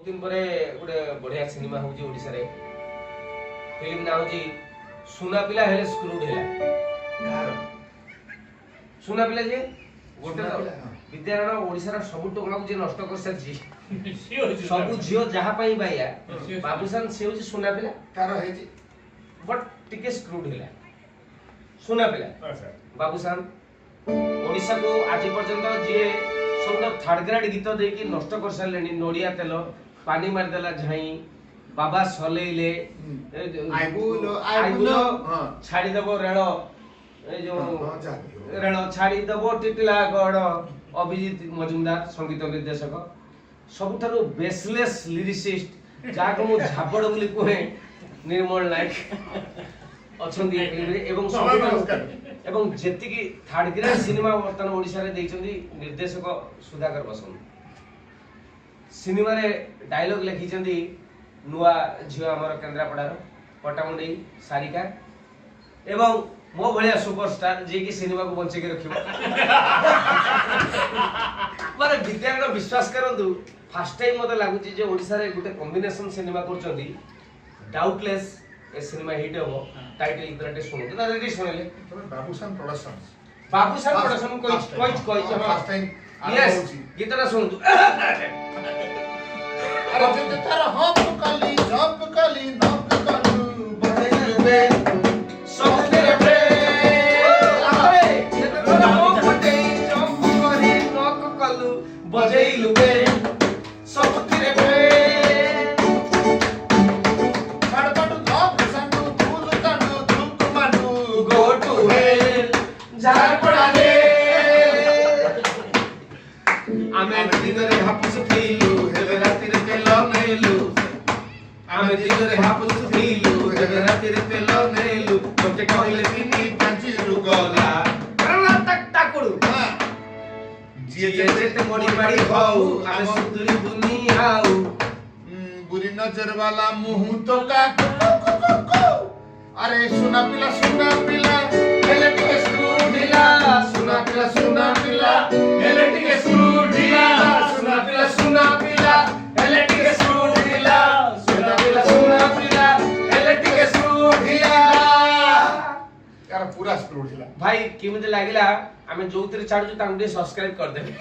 दिन पर गोटे बढ़िया सिनेमा होची ओडिसा रे फिल्म ना होची सुना पिला हेले स्क्रूड हेला सुना पिला जे गोटे विद्यारण ओडिसा रा सब टोका जे नष्ट कर सरजी सब झियो जहा पई बाया बाबूसान से होची सुना पिला तार हेजी बट टिके स्क्रूड हेला सुना पिला बाबूसान ओडिसा को आज पर्यंत जे सब थर्ड ग्रेड गीत दे कि नष्ट कर सारलेनी नोडिया तेल पानी मार देला झाई बाबा सलेइले आइबुलो छाड़ी दबो रेलो ए जो रेलो छाड़ी दबो टिटला गड़ अभिजीत मजुमदार संगीत निर्देशक सबुठारु बेसलेस लिरिसिस्ट जाको मु झापड़ बोली कहे निर्मल नायक अछंदी एवं एवं जेति की थर्ड ग्रेड सिनेमा वर्तमान ओडिसा रे देइचंदी निर्देशक सुधाकर बसंत सिनेमा रे डायलॉग लिखिचंदी नुआ झियो हमर केंद्रापड़ार पटामुंडी सारिका एवं मो भलिया सुपरस्टार जे की सिनेमा को बंचे के रखिबो माने विद्यारण विश्वास करंतु फर्स्ट टाइम मते लागुची जे ओडिसा रे गुटे कॉम्बिनेशन सिनेमा करचंदी डाउटलेस ए सिनेमा हिट हो टाइटल इतराटे सुनो तो रेडी सुनले बाबूसान प्रोडक्शन कोई फर्स्ट टाइम यस गीतरा सुनतु अरे जब तारा हम कली जब कली नब कलू बदलबे सब तेरे प्रेम अरे जब तारा हम पटे जब करी नक कलू बजैलुबे सब तेरे प्रेम खड़बड़ धप संडू फूल तंडू धुक मानू गो टू हेल झारपड़ा रे आमे दिनरे हापुस फीलू हेले रातिरे तेल नेलू आमे दिनरे हापुस फीलू हेले रातिरे तेल नेलू तोते कहले तिनी पांची रुगला करला तक टाकुडू जिए जेते मोडी माडी हाउ आमे सुदुरी दुनियाऊ बुरी नजर वाला मुंह तो का अरे सुना पिला हेले टिके स्क्रू ढीला सुना पिला हेले टिके स्क्रू ढीला सुना पिला हेले टिके स्क्रू ढीला सुना पिला हेले टिके स्क्रू ढीला यार पूरा स्क्रू ढीला भाई केमिति लागिला आमे जोउतरे छाडू तांगे सब्सक्राइब कर देबे